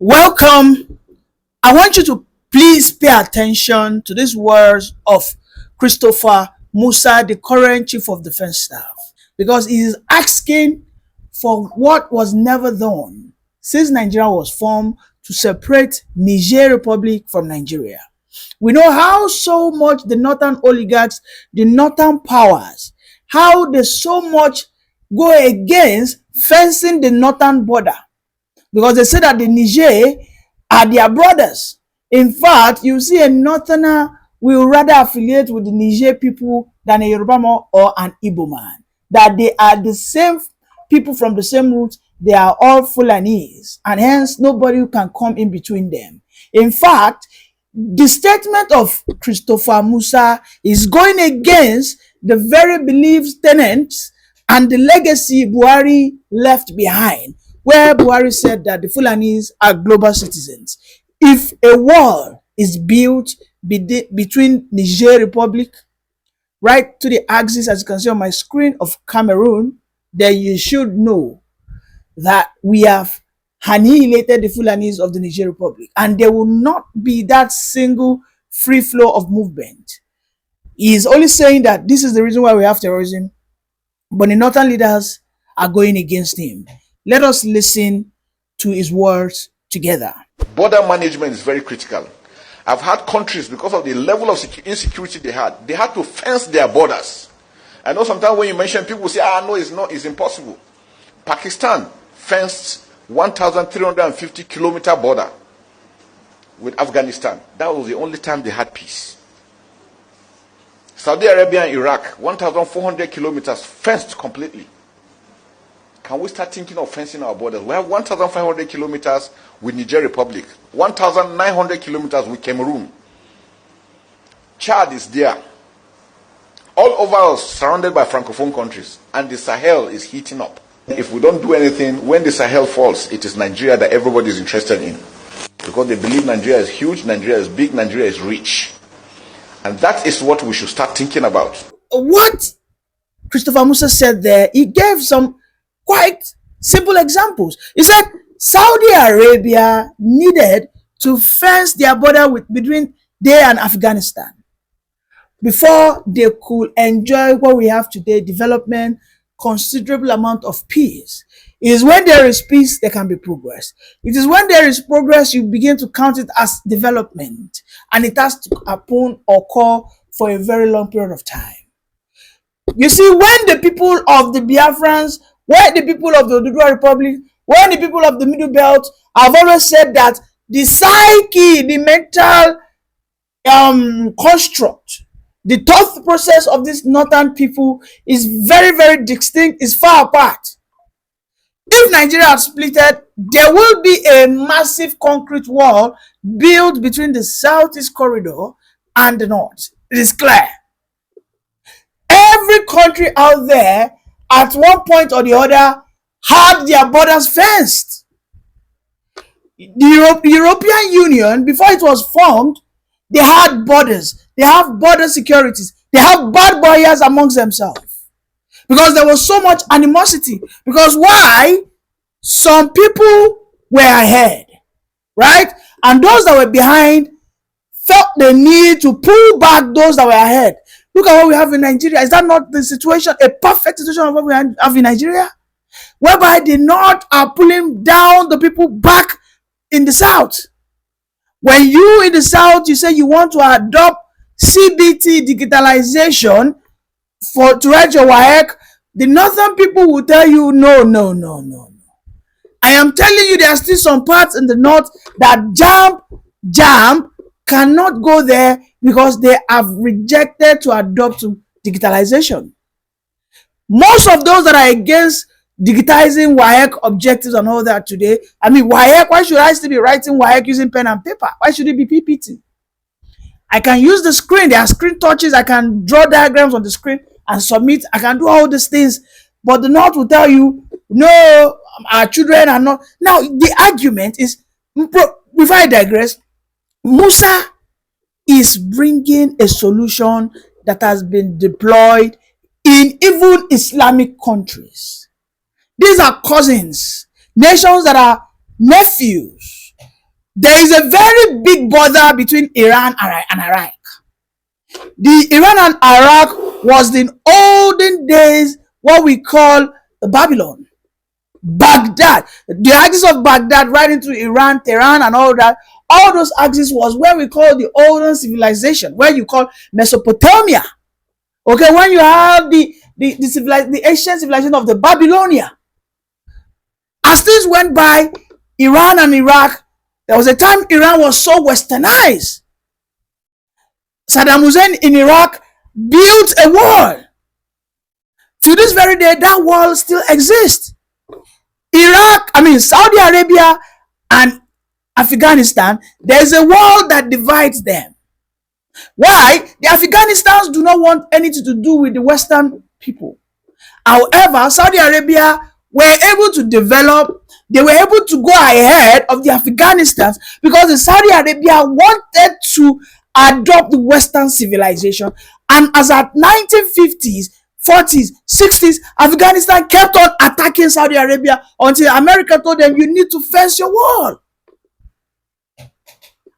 Welcome. I want you to please pay attention to these words of Christopher Musa, the current chief of defense staff, because he is asking for what was never done since Nigeria was formed to separate Niger Republic from Nigeria. We know how so much the northern oligarchs, the northern powers, how they so much go against fencing the northern border, because they say that the Niger are their brothers. In fact, you see a northerner will rather affiliate with the Niger people than a Yoruba man or an Igbo man. That they are the same people from the same roots. They are all Fulanis, and hence nobody can come in between them. In fact, the statement of Christopher Musa is going against the very beliefs, tenets, and the legacy Buhari left behind, where Buhari said that the Fulanis are global citizens. If a wall is built between Niger Republic, right to the axis, as you can see on my screen, of Cameroon, then you should know that we have annihilated the Fulanis of the Niger Republic, and there will not be that single free flow of movement. He is only saying that this is the reason why we have terrorism, but the northern leaders are going against him. Let us listen to his words together. Border management is very critical. I've had countries, because of the level of insecurity they had to fence their borders. I know sometimes when you mention, people say, no, it's impossible. Pakistan fenced 1,350 kilometer border with Afghanistan. That was the only time they had peace. Saudi Arabia and Iraq, 1,400 kilometers fenced completely. Can we start thinking of fencing our borders? We have 1,500 kilometers with Niger Republic, 1,900 kilometers with Cameroon. Chad is there. All over us, surrounded by Francophone countries, and the Sahel is heating up. If we don't do anything, when the Sahel falls, it is Nigeria that everybody is interested in. Because they believe Nigeria is huge, Nigeria is big, Nigeria is rich. And that is what we should start thinking about. What Christopher Musa said there, he gave some quite simple examples. He said Saudi Arabia needed to fence their border between they and Afghanistan before they could enjoy what we have today, development, considerable amount of peace. It is when there is peace, there can be progress. It is when there is progress, you begin to count it as development, and it has to happen or occur for a very long period of time. You see, when the people of the Biafrans, when the people of the Oduduwa Republic, when the people of the Middle Belt have always said that the psyche, the mental construct, the thought process of these northern people is very, very distinct, is far apart. If Nigeria had splitted, there will be a massive concrete wall built between the southeast corridor and the north. It is clear. Every country out there, at one point or the other, had their borders fenced. The European Union, before it was formed, they had borders. They have border securities. They have bad buyers amongst themselves. Because there was so much animosity. Because why? Some people were ahead, right? And those that were behind felt the need to pull back those that were ahead. Look at what we have in Nigeria. Is that not the situation, a perfect situation of what we have in Nigeria? Whereby the North are pulling down the people back in the South. When you in the South, you say you want to adopt CBT digitalization to write your WAEC, the Northern people will tell you, no. I am telling you, there are still some parts in the North that JAMB cannot go there because they have rejected to adopt digitalization. Most of those that are against digitizing WAEC objectives and all that today, I mean, WAEC, why should I still be writing WAEC using pen and paper? Why should it be PPT? I can use the screen. There are screen touches. I can draw diagrams on the screen and submit. I can do all these things. But the North will tell you, no, our children are not. Now, the argument is, before I digress, Musa is bringing a solution that has been deployed in even Islamic countries. These are cousins, nations that are nephews, there is a very big border between Iran and Iraq. The Iran and Iraq was the olden days what we call Babylon. Baghdad, the axis of Baghdad right into Iran, Tehran, and all that. All those axes was where we call the olden civilization, where you call Mesopotamia. Okay, when you have the ancient civilization of the Babylonia. As things went by, Iran and Iraq, there was a time Iran was so westernized. Saddam Hussein in Iraq built a wall. To this very day, that wall still exists. Saudi Arabia and Afghanistan, there's a wall that divides them. Why? The Afghanistans do not want anything to do with the Western people. However, Saudi Arabia were able to develop, they were able to go ahead of the Afghanistans because the Saudi Arabia wanted to adopt the Western civilization. And as at 1950s, 40s, 60s, Afghanistan kept on attacking Saudi Arabia until America told them, you need to fence your wall.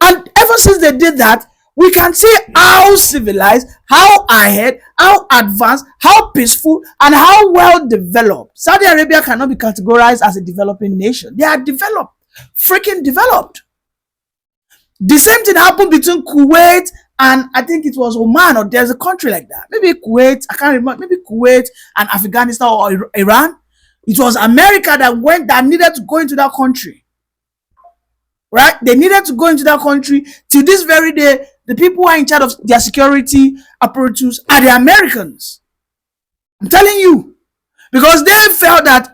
And ever since they did that, we can see how civilized, how ahead, how advanced, how peaceful, and how well developed. Saudi Arabia cannot be categorized as a developing nation. They are developed, freaking developed. The same thing happened between Kuwait and I think it was Oman, or there's a country like that. Maybe Kuwait, I can't remember, maybe Kuwait and Afghanistan or Iran. It was America that needed to go into that country. Right? They needed to go into that country. To this very day, the people who are in charge of their security apparatus are the Americans. I'm telling you. Because they felt that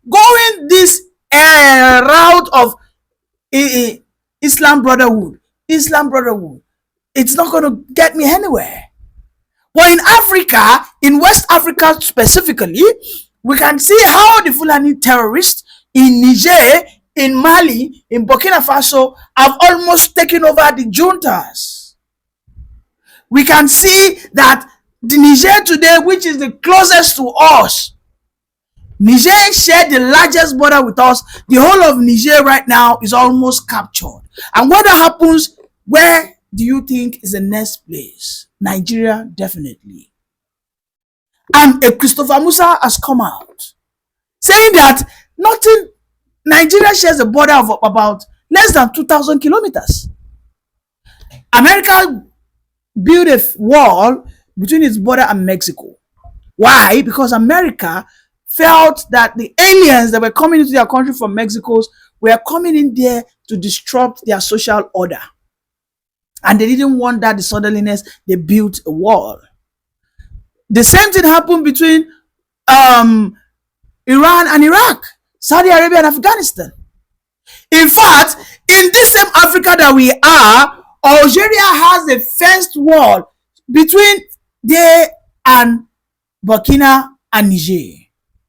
going this route of Islam Brotherhood, it's not going to get me anywhere. But in Africa, in West Africa specifically, we can see how the Fulani terrorists in Niger, in Mali, in Burkina Faso have almost taken over the juntas. We can see that the Niger today, which is the closest to us, Niger shared the largest border with us. The whole of Niger right now is almost captured. And when that happens, where do you think is the next place? Nigeria, definitely. And a Christopher Musa has come out saying that Nigeria shares a border of about less than 2,000 kilometers. America built a wall between its border and Mexico. Why? Because America felt that the aliens that were coming into their country from Mexico were coming in there to disrupt their social order. And they didn't want that disorderliness. They built a wall. The same thing happened between Iran and Iraq, Saudi Arabia and Afghanistan. In fact, in this same Africa that we are, Algeria has a fenced wall between there and Burkina and Niger.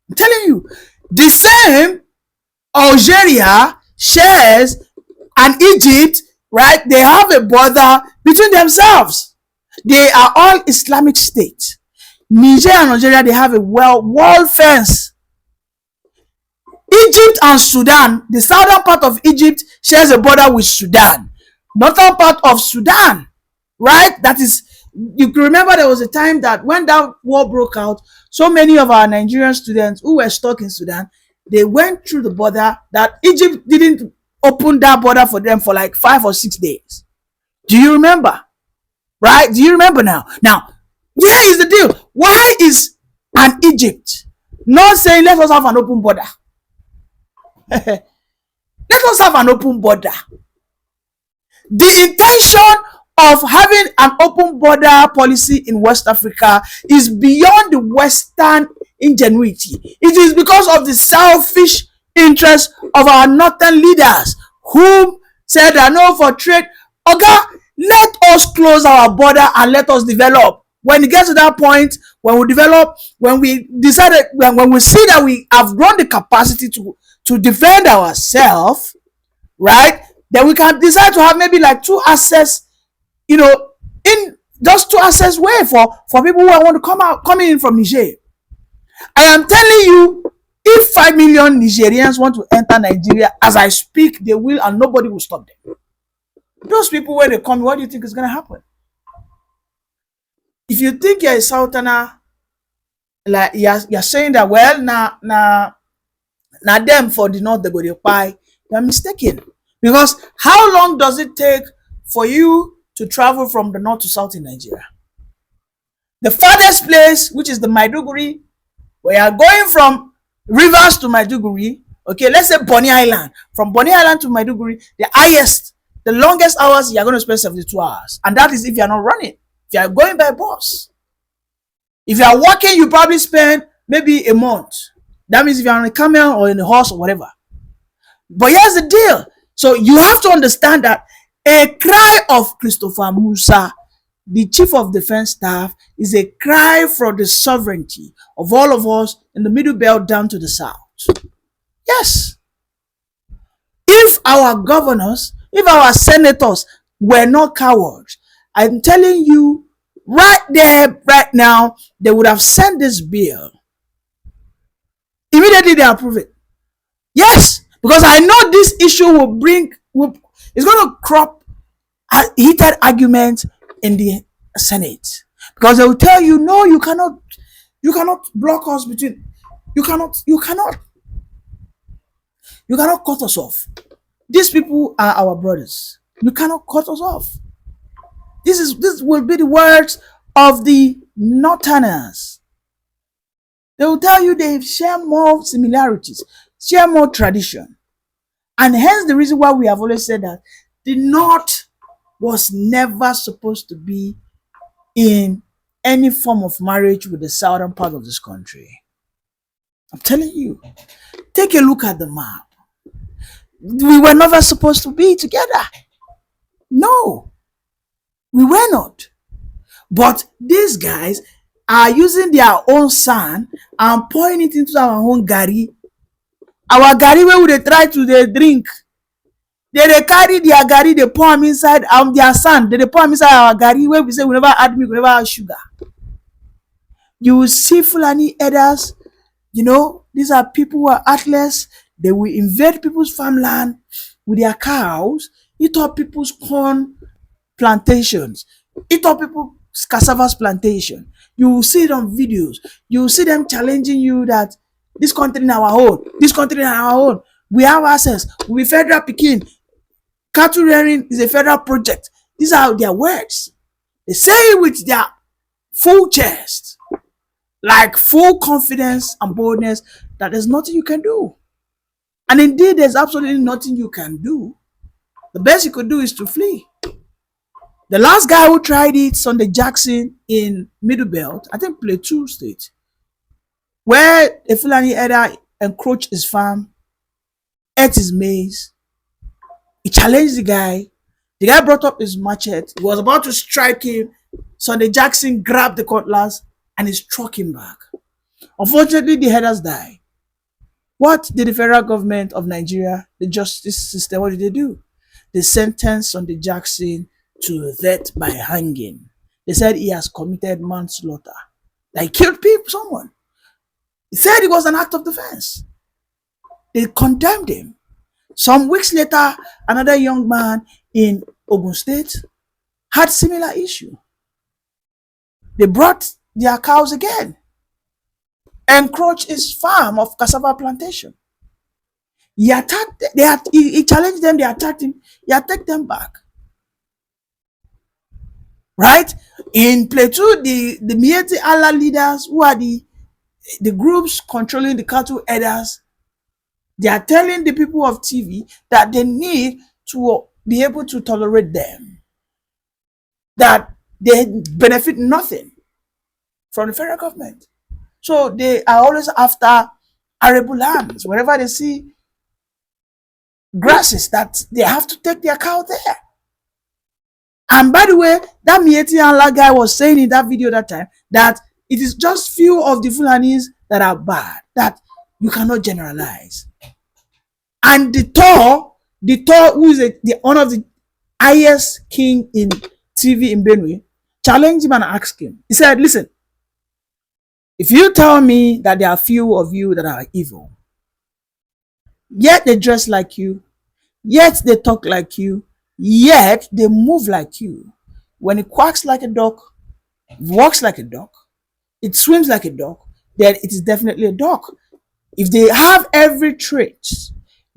I'm telling you, the same Algeria shares and Egypt, right? They have a border between themselves. They are all Islamic states. Niger and Algeria, they have a wall fence. Egypt and Sudan, the southern part of Egypt shares a border with Sudan. Northern part of Sudan, right? That is, you can remember there was a time that when that war broke out, so many of our Nigerian students who were stuck in Sudan, they went through the border that Egypt didn't open that border for them for like 5 or 6 days. Do you remember? Right? Do you remember now? Now, here is the deal. Why is an Egypt not saying let us have an open border? Let us have an open border. The intention of having an open border policy in West Africa is beyond the Western ingenuity. It is because of the selfish interest of our northern leaders, whom said that no for trade. Okay, let us close our border and let us develop. When it gets to that point, when we develop, when we decided, when we see that we have grown the capacity to defend ourselves, right? Then we can decide to have maybe like 2 access, in just 2 access way for people who want to come in from Niger. I am telling you, If 5 million Nigerians want to enter Nigeria, as I speak, they will, and nobody will stop them. Those people, when they come, what do you think is going to happen? If you think you're a Southerner, like you're saying that, well, now them for the north they go to buy, you're mistaken. Because how long does it take for you to travel from the north to south in Nigeria? The farthest place, which is the Maiduguri, where you are going from Rivers to Maiduguri, okay, let's say Bonny Island. From Bonny Island to Maiduguri, the longest hours, you're going to spend 72 hours. And that is if you're not running. If you are going by bus. If you are walking, you probably spend maybe a month. That means if you're on a camel or in a horse or whatever. But here's the deal. So you have to understand that a cry of Christopher Musa, the Chief of Defense Staff, is a cry for the sovereignty of all of us in the Middle Belt down to the south. Yes. If our governors, if our senators were not cowards, I'm telling you, right there, right now, they would have sent this bill. Immediately they approve it. Yes, because I know this issue it's going to crop a heated argument in the Senate. Because they will tell you, no, you cannot block us between, you cannot cut us off. These people are our brothers. You cannot cut us off. This will be the words of the Northerners. They will tell you they share more similarities, share more tradition. And hence the reason why we have always said that the North was never supposed to be in any form of marriage with the southern part of this country. I'm telling you, take a look at the map. We were never supposed to be together. No, we were not. But these guys are using their own sand and pouring it into our own gari. Our gari where would they try to drink? They carry their gari, they pour them inside their sand. They pour them inside our gari where we say we never add milk, we never add sugar. You will see Fulani elders, these are people who are athlete. They will invade people's farmland with their cows, eat up people's corn plantations, eat up people's cassava plantation. You will see it on videos. You will see them challenging you that this country is our own. This country is our own. We have access. We federal Pekin. Cattle rearing is a federal project. These are their words. They say it with their full chest, like full confidence and boldness that there's nothing you can do. And indeed, there's absolutely nothing you can do. The best you could do is to flee. The last guy who tried it, Sunday Jackson in Middle Belt, I think Plateau State, where a Fulani elder encroached his farm, ate his maize. He challenged the guy. The guy brought up his machete. He was about to strike him. Sunday Jackson grabbed the cutlass and he struck him back. Unfortunately, the herders died. What did the federal government of Nigeria, the justice system, what did they do? They sentenced Sunday Jackson to death by hanging. They said he has committed manslaughter. That he killed someone. He said it was an act of defense. They condemned him. Some weeks later, another young man in Ogun State had similar issue. They brought their cows again, encroached his farm of cassava plantation. He attacked. He challenged them. They attacked him. He attacked them back. Right in Plateau, the Mieti Allah leaders, who are the groups controlling the cattle herders, they are telling the people of TV that they need to be able to tolerate them, that they benefit nothing from the federal government. So they are always after arable lands. Wherever they see grasses, that they have to take their cow there. And by the way, that Mieti Allah guy was saying in that video that time that it is just few of the Fulanis that are bad, that you cannot generalize. And the Tor, who is one of the highest king in TV in Benue, challenged him and asked him. He said, listen, if you tell me that there are few of you that are evil, Yet they dress like you, yet they talk like you, yet they move like you. When it quacks like a duck, walks like a duck, it swims like a duck, then it is definitely a duck. If they have every trait,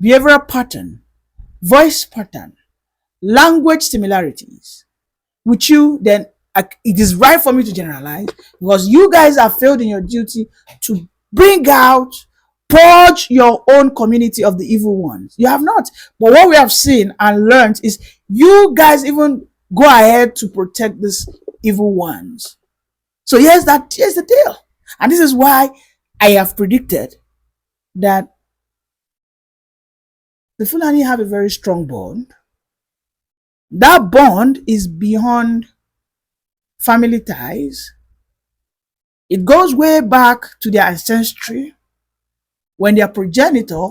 behavioral pattern, voice pattern, language similarities with you, then it is right for me to generalize, because you guys have failed in your duty to bring out, purge your own community of the evil ones. You have not. But what we have seen and learned is you guys even go ahead to protect these evil ones. So here's the deal. And this is why I have predicted that the Fulani have a very strong bond. That bond is beyond family ties. It goes way back to their ancestry when their progenitor,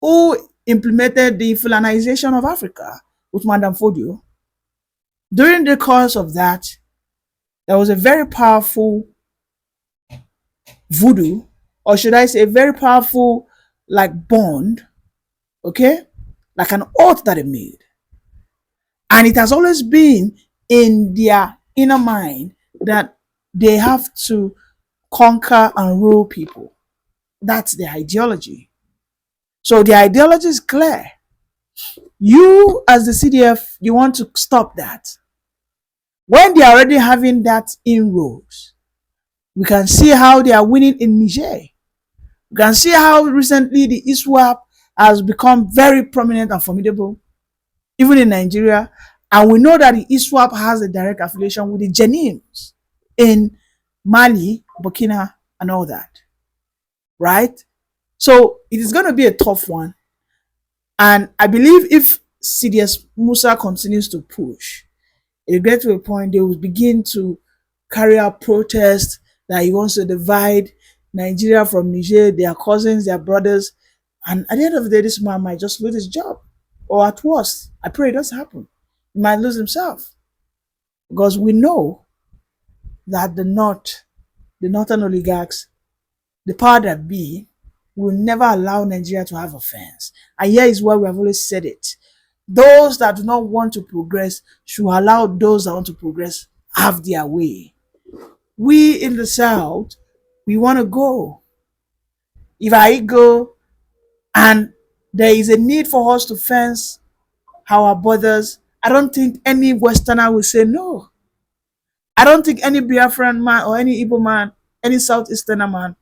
who implemented the Fulanization of Africa with Madame Fodio, during the course of that, there was a very powerful voodoo, or should I say, a very powerful like bond, okay, like an oath that they made. And it has always been in their inner mind that they have to conquer and rule people. That's their ideology. So the ideology is clear. You, as the CDF, you want to stop that. When they are already having that inroads, we can see how they are winning in Niger. We can see how recently the ISWAP has become very prominent and formidable, even in Nigeria. And we know that the ISWAP has a direct affiliation with the Janims in Mali, Burkina, and all that. Right? So it is going to be a tough one. And I believe if CDS Musa continues to push, it will get to a point they will begin to carry out protests that he wants to divide Nigeria from Niger, their cousins, their brothers. And at the end of the day, this man might just lose his job. Or at worst, I pray it doesn't happen. He might lose himself. Because we know that the northern oligarchs, the power that be, will never allow Nigeria to have a fence. And here is why we have always said it. Those that do not want to progress should allow those that want to progress have their way. We in the South, we want to go. If I go and there is a need for us to fence our borders, I don't think any Westerner will say no. I don't think any Biafran man or any Igbo man, any Southeasterner man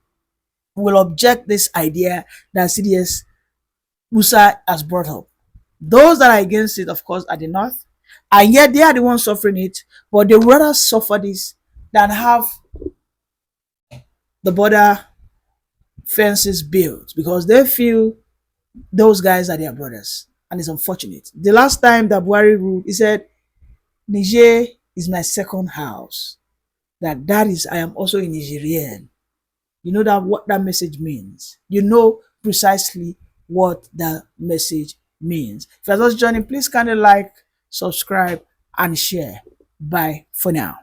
will object this idea that CDS Musa has brought up. Those that are against it, of course, are the North, and yet they are the ones suffering it, but they would rather suffer this than have the border fences built because they feel those guys are their brothers. And it's unfortunate. The last time that Buhari ruled, he said, Niger is my second house. That is, I am also a Nigerian. You know that what that message means. You know precisely what that message means. If you're just joining, please kindly like, subscribe, and share. Bye for now.